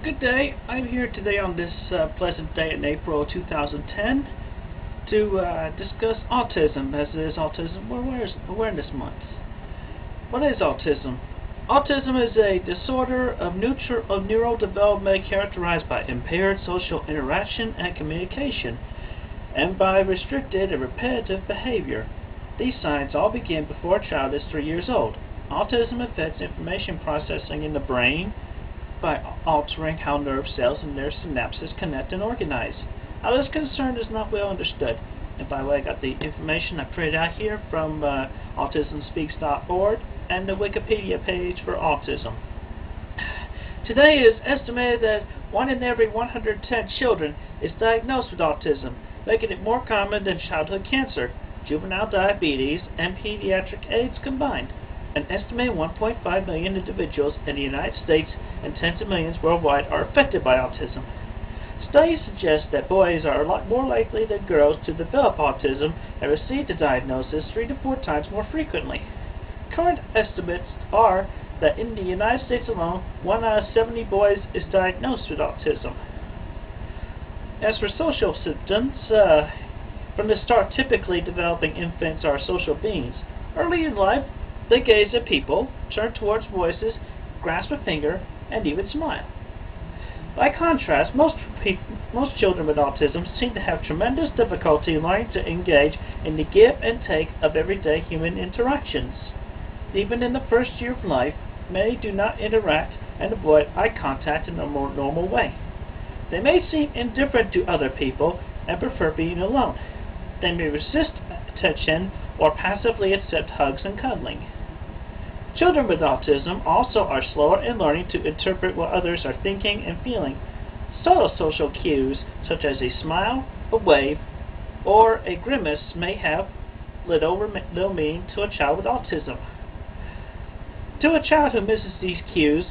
Good day. I'm here today on this pleasant day in April 2010 to discuss autism, as it is Autism Awareness Month. What is autism? Autism is a disorder of neural development characterized by impaired social interaction and communication, and by restricted and repetitive behavior. These signs all begin before a child is 3 years old. Autism affects information processing in the brain by altering how nerve cells and their synapses connect and organize. How this concern is not well understood. And by the way, I got the information I printed out here from autismspeaks.org and the Wikipedia page for autism. Today it is estimated that 1 in every 110 children is diagnosed with autism, making it more common than childhood cancer, juvenile diabetes, and pediatric AIDS combined. An estimated 1.5 million individuals in the United States and tens of millions worldwide are affected by autism. Studies suggest that boys are a lot more likely than girls to develop autism and receive the diagnosis 3 to 4 times more frequently. Current estimates are that in the United States alone, 1 out of 70 boys is diagnosed with autism. As for social symptoms, from the start, typically developing infants are social beings. Early in life, they gaze at people, turn towards voices, grasp a finger, and even smile. By contrast, most children with autism seem to have tremendous difficulty learning to engage in the give and take of everyday human interactions. Even in the first year of life, many do not interact and avoid eye contact in a more normal way. They may seem indifferent to other people and prefer being alone. They may resist attention or passively accept hugs and cuddling. Children with autism also are slower in learning to interpret what others are thinking and feeling. Subtle social cues, such as a smile, a wave, or a grimace, may have little meaning to a child with autism. To a child who misses these cues,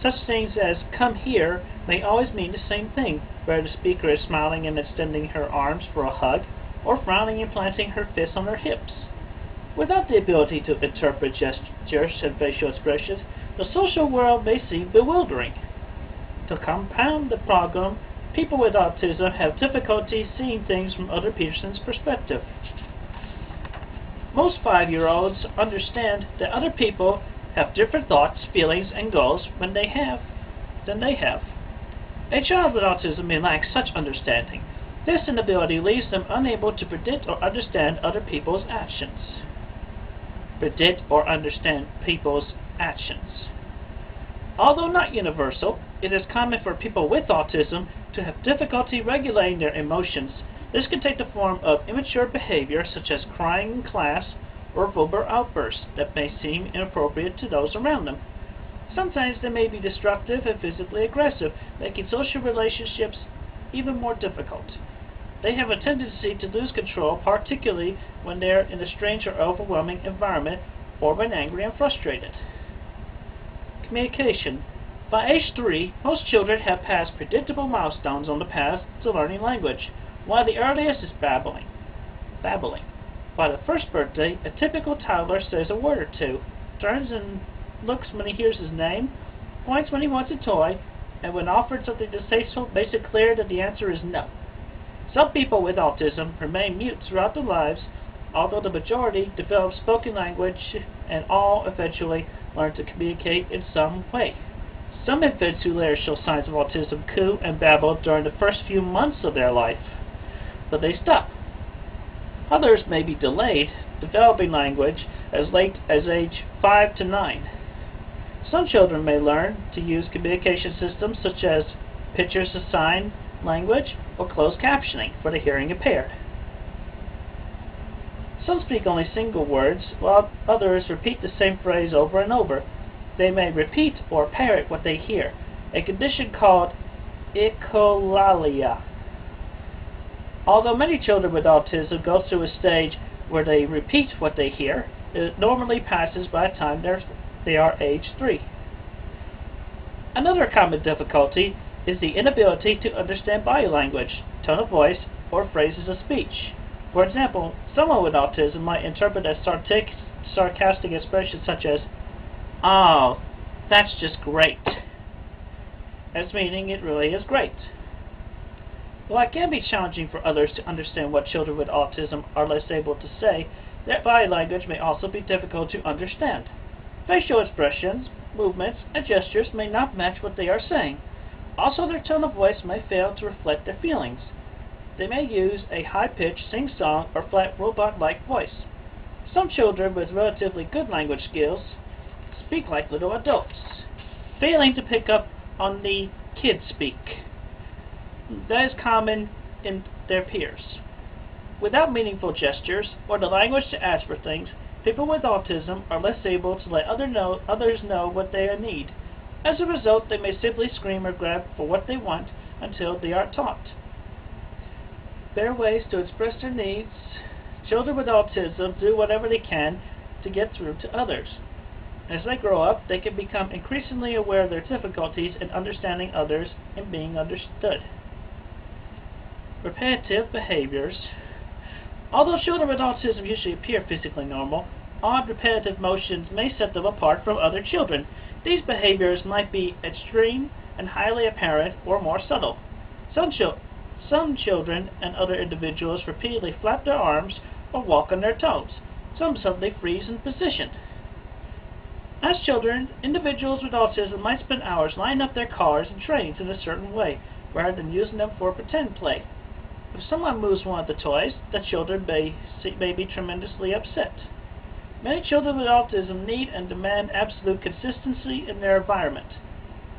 such things as "come here" may always mean the same thing, whether the speaker is smiling and extending her arms for a hug, or frowning and planting her fists on her hips. Without the ability to interpret gestures and facial expressions, the social world may seem bewildering. To compound the problem, people with autism have difficulty seeing things from other person's perspective. Most 5-year-olds understand that other people have different thoughts, feelings, and goals than they have. A child with autism may lack such understanding. This inability leaves them unable to predict or understand other people's actions. Although not universal, it is common for people with autism to have difficulty regulating their emotions. This can take the form of immature behavior such as crying in class or verbal outbursts that may seem inappropriate to those around them. Sometimes they may be destructive and physically aggressive, making social relationships even more difficult. They have a tendency to lose control, particularly when they are in a strange or overwhelming environment or when angry and frustrated. Communication. By age 3, most children have passed predictable milestones on the path to learning language, while the earliest is babbling. By the first birthday, a typical toddler says a word or two, turns and looks when he hears his name, points when he wants a toy, and when offered something distasteful, makes it clear that the answer is no. Some people with autism remain mute throughout their lives, although the majority develop spoken language and all eventually learn to communicate in some way. Some infants who later show signs of autism coo and babble during the first few months of their life, but they stop. Others may be delayed developing language as late as age 5 to 9. Some children may learn to use communication systems such as pictures of sign language or closed captioning for the hearing impaired. Some speak only single words, while others repeat the same phrase over and over. They may repeat or parrot what they hear, a condition called echolalia. Although many children with autism go through a stage where they repeat what they hear, it normally passes by the time they are age 3. Another common difficulty is the inability to understand body language, tone of voice, or phrases of speech. For example, someone with autism might interpret a sarcastic expression such as, "Oh, that's just great." as meaning it really is great. While it can be challenging for others to understand what children with autism are less able to say, their body language may also be difficult to understand. Facial expressions, movements, and gestures may not match what they are saying. Also, their tone of voice may fail to reflect their feelings. They may use a high-pitched sing-song or flat robot-like voice. Some children with relatively good language skills speak like little adults, failing to pick up on the kid speak that is common in their peers. Without meaningful gestures or the language to ask for things, people with autism are less able to let others know what they need. As a result, they may simply scream or grab for what they want until they are taught. There are ways to express their needs. Children with autism do whatever they can to get through to others. As they grow up, they can become increasingly aware of their difficulties in understanding others and being understood. Repetitive behaviors. Although children with autism usually appear physically normal, odd repetitive motions may set them apart from other children. These behaviors might be extreme and highly apparent or more subtle. Some children and other individuals repeatedly flap their arms or walk on their toes. Some suddenly freeze in position. As children, individuals with autism might spend hours lining up their cars and trains in a certain way, rather than using them for pretend play. If someone moves one of the toys, the children may be tremendously upset. Many children with autism need and demand absolute consistency in their environment.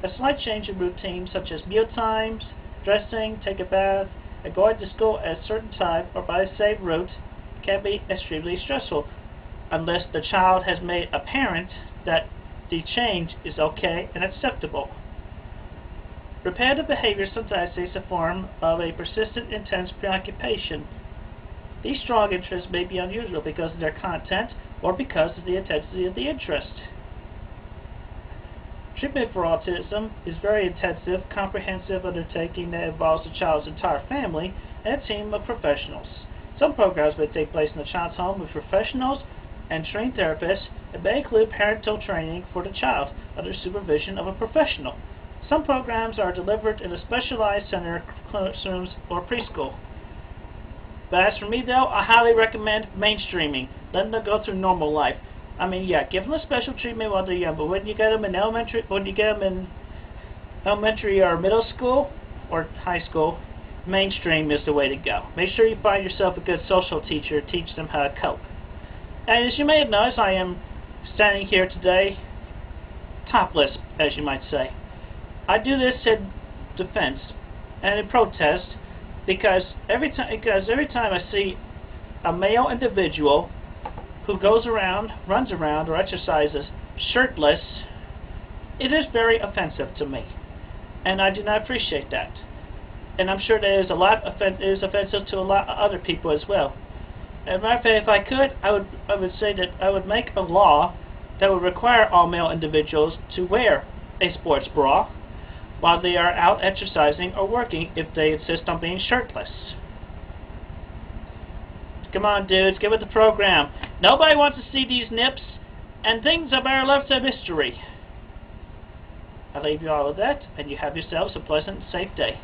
A slight change in routine, such as meal times, dressing, take a bath, and going to school at a certain time or by the same route, can be extremely stressful, unless the child has made apparent that the change is okay and acceptable. Repetitive behavior sometimes takes the form of a persistent, intense preoccupation. These strong interests may be unusual because of their content or because of the intensity of the interest. Treatment for autism is a very intensive, comprehensive undertaking that involves the child's entire family and a team of professionals. Some programs may take place in the child's home with professionals and trained therapists, and may include parental training for the child under supervision of a professional. Some programs are delivered in a specialized center, classrooms, or preschool. But as for me, though, I highly recommend mainstreaming, letting them go through normal life. I mean, yeah, give them a special treatment while they're young, but when you get them in elementary or middle school or high school, mainstream is the way to go. Make sure you find yourself a good social teacher to teach them how to cope. And as you may have noticed, I am standing here today topless, as you might say. I do this in defense and in protest because every time I see a male individual who goes around, runs around, or exercises shirtless, it is very offensive to me, and I do not appreciate that. And I'm sure that it is offensive to a lot of other people as well. As a matter of fact, if I could, I would say that I would make a law that would require all male individuals to wear a sports bra while they are out exercising or working if they insist on being shirtless. Come on, dudes, get with the program. Nobody wants to see these nips, and things are better left to mystery. I leave you all with that, and you have yourselves a pleasant and safe day.